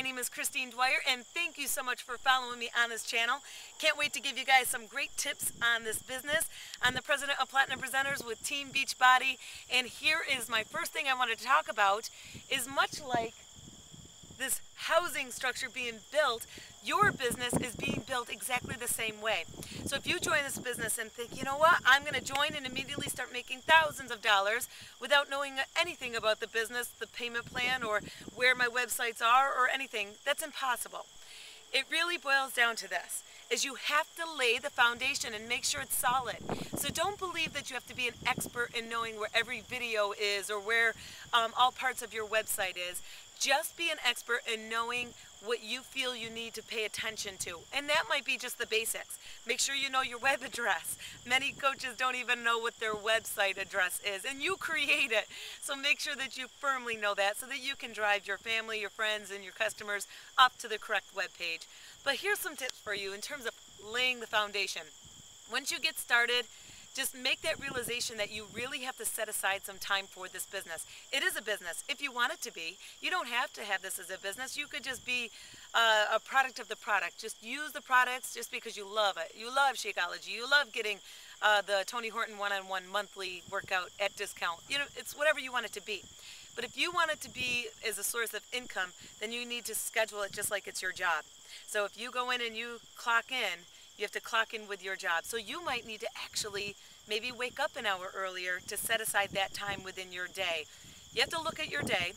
name is Dwyer, and thank you so much for following me on this channel. Can't wait to give you guys some great tips on this business. I'm the president of Platinum Presenters with Team Beachbody, and here is my first thing I wanted to talk about. Is much like this housing structure being built, your business is being built exactly the same way. So if you join this business and think, you know what, I'm going to join and immediately start making thousands of dollars without knowing anything about the business, the payment plan, or where my websites are, or anything, that's impossible. It really boils down to this, is you have to lay the foundation and make sure it's solid. So don't believe that you have to be an expert in knowing where every video is or where all parts of your website is. Just be an expert in knowing what you feel you need to pay attention to. And that might be just the basics. Make sure you know your web address. Many coaches don't even know what their website address is, and you create it. So make sure that you firmly know that so that you can drive your family, your friends, and your customers up to the correct web page. But here's some tips for you in terms of laying the foundation. Once you get started, just make that realization that you really have to set aside some time for this business. It is a business if you want it to be. You don't have to have this as a business. You could just be a product of the product. Just use the products just because you love it. You love Shakeology. You love getting the Tony Horton one-on-one monthly workout at discount. You know, it's whatever you want it to be. But if you want it to be as a source of income, then you need to schedule it just like it's your job. So if you go in and you clock in, you have to clock in with your job. So you might need to actually maybe wake up an hour earlier to set aside that time within your day. You have to look at your day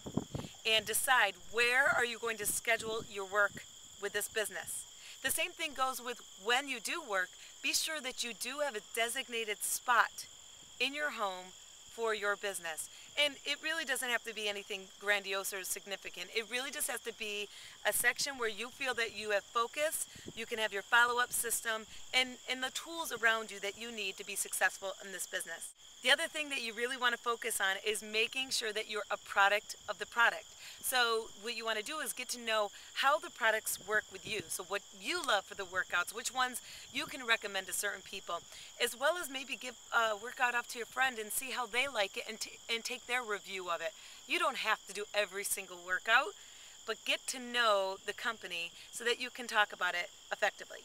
and decide where are you going to schedule your work with this business. The same thing goes with when you do work. Be sure that you do have a designated spot in your home for your business. And it really doesn't have to be anything grandiose or significant. It really just has to be a section where you feel that you have focus, you can have your follow-up system, and the tools around you that you need to be successful in this business. The other thing that you really want to focus on is making sure that you're a product of the product. So what you want to do is get to know how the products work with you. So what you love for the workouts, which ones you can recommend to certain people, as well as maybe give a workout off to your friend and see how they like it and take their review of it. You don't have to do every single workout, but get to know the company so that you can talk about it effectively.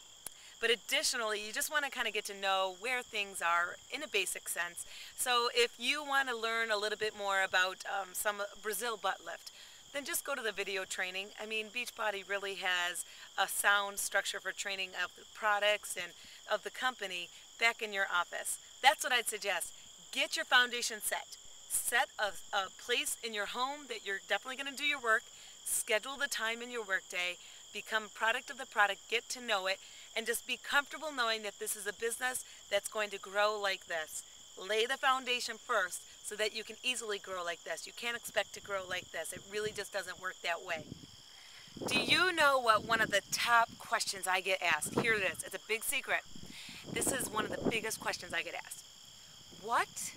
But additionally, you just want to kind of get to know where things are in a basic sense. So if you want to learn a little bit more about some Brazil butt lift, then just go to the video training. I mean, Beachbody really has a sound structure for training of the products and of the company back in your office. That's what I'd suggest. Get your foundation set. Set a place in your home that you're definitely going to do your work. Schedule the time in your workday. Become a product of the product. Get to know it. And just be comfortable knowing that this is a business that's going to grow like this. Lay the foundation first so that you can easily grow like this. You can't expect to grow like this. It really just doesn't work that way. Do you know what one of the top questions I get asked? Here it is. It's a big secret. This is one of the biggest questions I get asked. What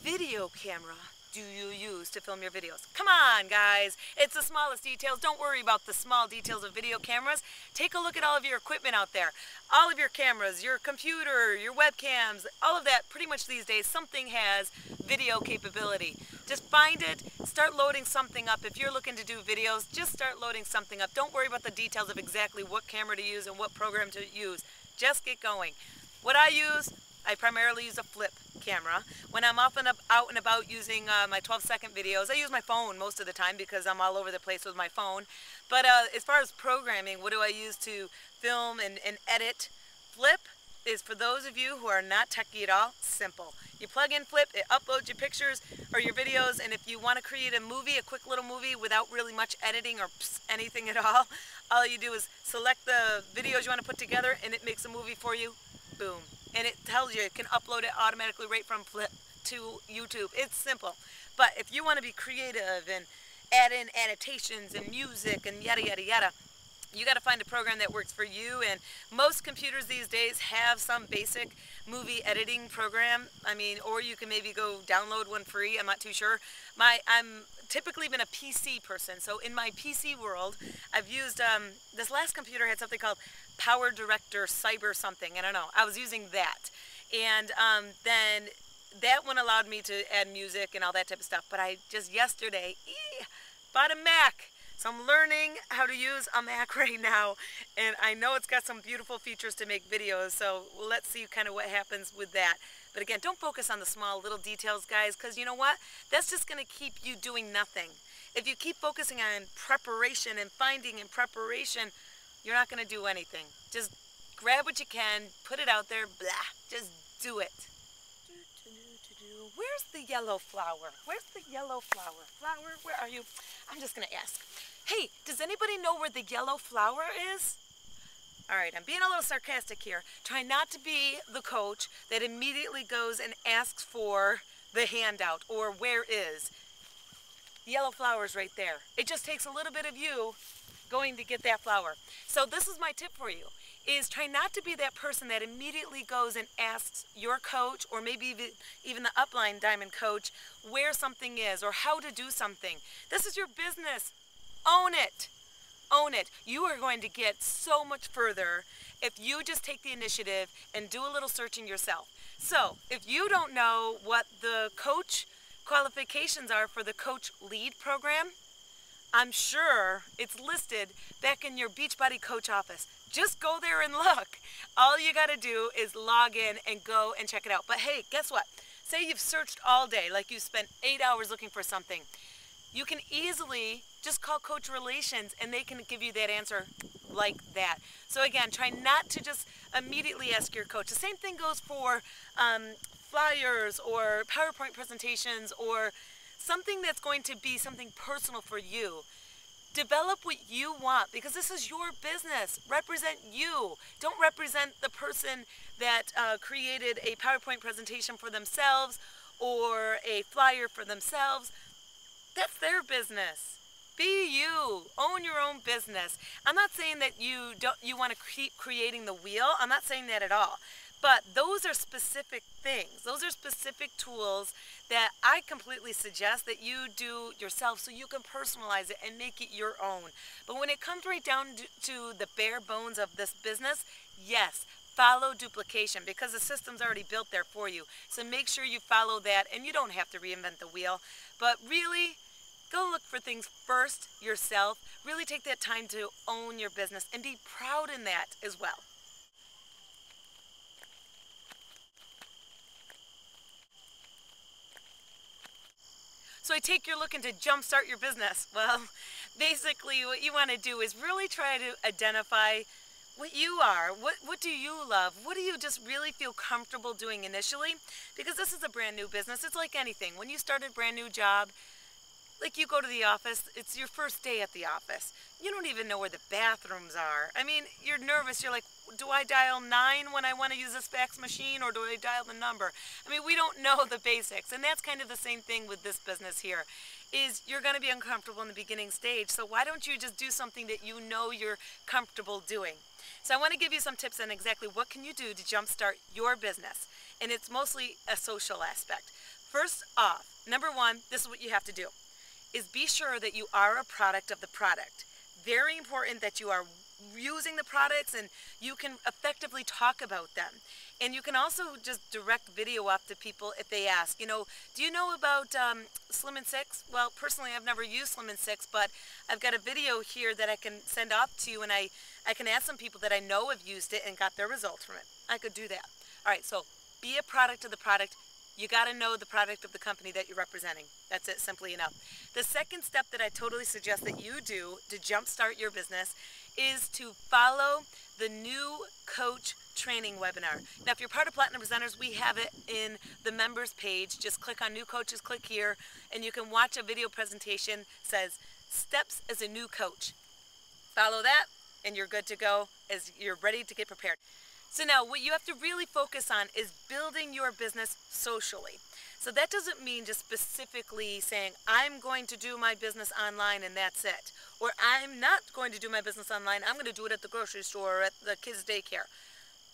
video camera do you use to film your videos? Come on, guys. It's the smallest details. Don't worry about the small details of video cameras. Take a look at all of your equipment out there. All of your cameras, your computer, your webcams, all of that, pretty much these days, something has video capability. Just find it, start loading something up. If you're looking to do videos, just start loading something up. Don't worry about the details of exactly what camera to use and what program to use. Just get going. What I use, I primarily use a flip camera. When I'm out and about using my 12-second videos, I use my phone most of the time because I'm all over the place with my phone. But as far as programming, what do I use to film and edit? Flip is for those of you who are not techie at all, simple. You plug in Flip, it uploads your pictures or your videos, and if you want to create a movie, a quick little movie without really much editing or anything at all you do is select the videos you want to put together and it makes a movie for you. Boom. And it tells you it can upload it automatically right from Flip to YouTube. It's simple. But if you want to be creative and add in annotations and music and yada yada yada, you got to find a program that works for you. And most computers these days have some basic movie editing program. I mean, or you can maybe go download one free. I'm not too sure. I'm typically been a PC person, so in my PC world, I've used this last computer had something called Power Director Cyber something. I don't know. I was using that, and then that one allowed me to add music and all that type of stuff. But I just yesterday bought a Mac. So I'm learning how to use a Mac right now, and I know it's got some beautiful features to make videos, so let's see kind of what happens with that. But again, don't focus on the small little details, guys, because you know what? That's just going to keep you doing nothing. If you keep focusing on preparation and finding and preparation, you're not going to do anything. Just grab what you can, put it out there, blah, just do it. Where's the yellow flower? Where's the yellow flower? Flower, where are you? I'm just going to ask. Hey, does anybody know where the yellow flower is? All right, I'm being a little sarcastic here. Try not to be the coach that immediately goes and asks for the handout or where is. The yellow flower is right there. It just takes a little bit of you going to get that flower. So this is my tip for you, is try not to be that person that immediately goes and asks your coach or maybe even the upline diamond coach where something is or how to do something. This is your business. Own it. Own it. You are going to get so much further if you just take the initiative and do a little searching yourself. So if you don't know what the coach qualifications are for the coach lead program, I'm sure it's listed back in your Beachbody coach office. Just go there and look. All you got to do is log in and go and check it out. But hey, guess what? Say you've searched all day, like you spent 8 hours looking for something. You can easily just call Coach Relations and they can give you that answer like that. So again, try not to just immediately ask your coach. The same thing goes for flyers or PowerPoint presentations or something that's going to be something personal for you. Develop what you want because this is your business. Represent you. Don't represent the person that created a PowerPoint presentation for themselves or a flyer for themselves. That's their business. Be you. Own your own business. I'm not saying that you want to keep creating the wheel. I'm not saying that at all. But those are specific things. Those are specific tools that I completely suggest that you do yourself so you can personalize it and make it your own. But when it comes right down to the bare bones of this business, yes, follow duplication because the system's already built there for you. So make sure you follow that and you don't have to reinvent the wheel. But really, go look for things first yourself. Really take that time to own your business and be proud in that as well. So I take you're looking to jumpstart your business. Well, basically what you want to do is really try to identify what you are. What do you love? What do you just really feel comfortable doing initially? Because this is a brand new business. It's like anything. When you start a brand new job, like you go to the office, it's your first day at the office. You don't even know where the bathrooms are. I mean, you're nervous. You're like, do I dial 9 when I want to use this fax machine or do I dial the number? I mean, we don't know the basics. And that's kind of the same thing with this business here, is you're going to be uncomfortable in the beginning stage. So why don't you just do something that you know you're comfortable doing? So I want to give you some tips on exactly what can you do to jumpstart your business. And it's mostly a social aspect. First off, number one, this is what you have to do, is be sure that you are a product of the product. Very important that you are using the products and you can effectively talk about them. And you can also just direct video off to people if they ask, you know, do you know about Slim and Six? Well, personally, I've never used Slim and Six, but I've got a video here that I can send off to you and I can ask some people that I know have used it and got their results from it. I could do that. All right, so be a product of the product. You got to know the product of the company that you're representing. That's it, simply enough. The second step that I totally suggest that you do to jumpstart your business is to follow the new coach training webinar. Now, if you're part of Platinum Presenters, we have it in the members page. Just click on new coaches, click here, and you can watch a video presentation that says steps as a new coach. Follow that, and you're good to go as you're ready to get prepared. So now what you have to really focus on is building your business socially. So that doesn't mean just specifically saying, I'm going to do my business online and that's it. Or I'm not going to do my business online, I'm going to do it at the grocery store or at the kids' daycare.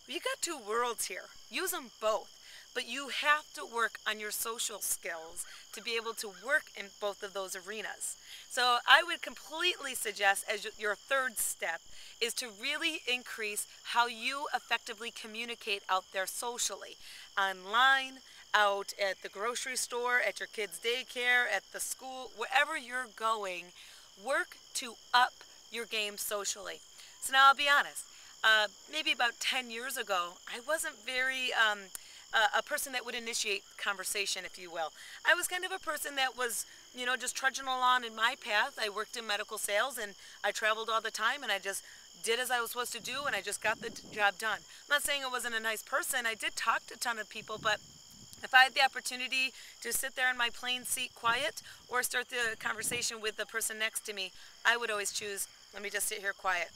You got two worlds here. Use them both. But you have to work on your social skills to be able to work in both of those arenas. So I would completely suggest as your third step is to really increase how you effectively communicate out there socially. Online, out at the grocery store, at your kids' daycare, at the school, wherever you're going, work to up your game socially. So now I'll be honest. Maybe about 10 years ago, I wasn't very a person that would initiate conversation, if you will. I was kind of a person that was, just trudging along in my path. I worked in medical sales and I traveled all the time and I just did as I was supposed to do and I just got the job done. I'm not saying I wasn't a nice person. I did talk to a ton of people, but if I had the opportunity to sit there in my plain seat quiet or start the conversation with the person next to me, I would always choose, let me just sit here quiet.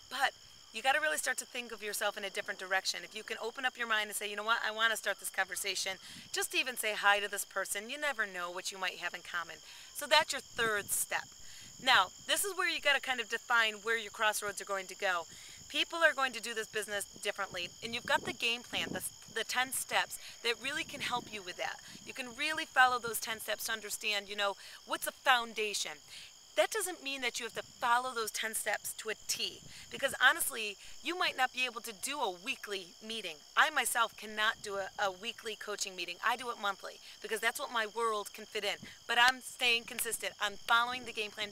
But you got to really start to think of yourself in a different direction. If you can open up your mind and say, you know what, I want to start this conversation, just to even say hi to this person. You never know what you might have in common. So that's your third step. Now, this is where you got to kind of define where your crossroads are going to go. People are going to do this business differently, and you've got the game plan, the 10 steps that really can help you with that. You can really follow those 10 steps to understand, what's a foundation. That doesn't mean that you have to follow those 10 steps to a T, because honestly, you might not be able to do a weekly meeting. I myself cannot do a weekly coaching meeting. I do it monthly because that's what my world can fit in. But I'm staying consistent. I'm following the game plan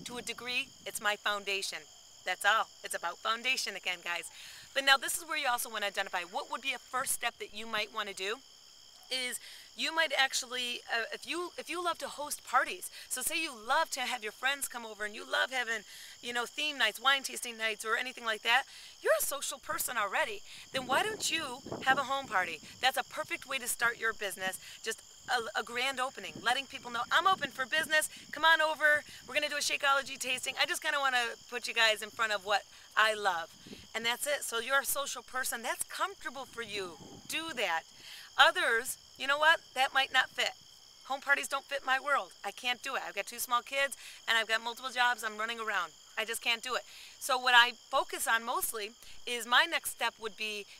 to a degree. It's my foundation. That's all. It's about foundation again, guys. But now this is where you also want to identify what would be a first step that you might want to do. Is you might actually, if you love to host parties, so say you love to have your friends come over and you love having, theme nights, wine tasting nights, or anything like that, you're a social person already. Then why don't you have a home party? That's a perfect way to start your business. Just a grand opening, letting people know, I'm open for business, come on over, we're going to do a Shakeology tasting. I just kind of want to put you guys in front of what I love. And that's it. So you're a social person. That's comfortable for you. Do that. Others, you know what? That might not fit. Home parties don't fit my world. I can't do it. I've got 2 small kids and I've got multiple jobs. I'm running around. I just can't do it. So what I focus on mostly is my next step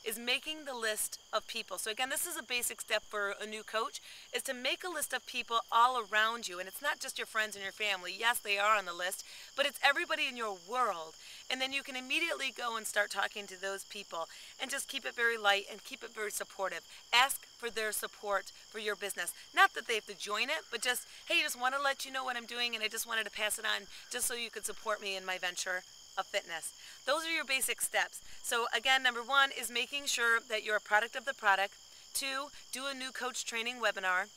is making the list of people. So again, this is a basic step for a new coach, is to make a list of people all around you. And it's not just your friends and your family. Yes, they are on the list, but it's everybody in your world. And then you can immediately go and start talking to those people and just keep it very light and keep it very supportive. Ask for their support for your business. Not that they have to join it, but just, hey, just want to let you know what I'm doing and I just wanted to pass it on just so you could support me in my venture of fitness. Those are your basic steps. So again, number 1 is making sure that you're a product of the product. 2, do a new coach training webinar.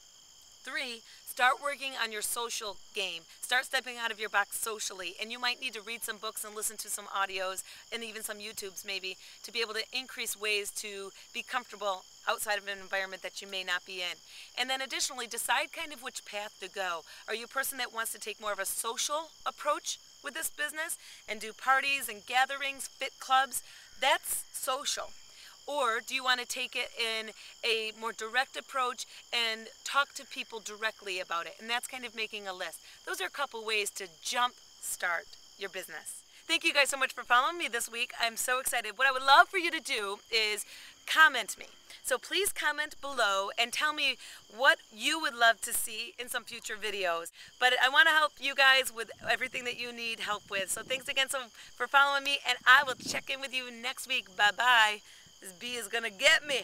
3, start working on your social game. Start stepping out of your box socially. And you might need to read some books and listen to some audios and even some YouTubes maybe to be able to increase ways to be comfortable outside of an environment that you may not be in. And then additionally, decide kind of which path to go. Are you a person that wants to take more of a social approach with this business and do parties and gatherings, fit clubs? That's social. Or do you want to take it in a more direct approach and talk to people directly about it? And that's kind of making a list. Those are a couple ways to jump start your business. Thank you guys so much for following me this week. I'm so excited. What I would love for you to do is comment me. So please comment below and tell me what you would love to see in some future videos. But I want to help you guys with everything that you need help with. So thanks again for following me, and I will check in with you next week. Bye-bye. This bee is going to get me.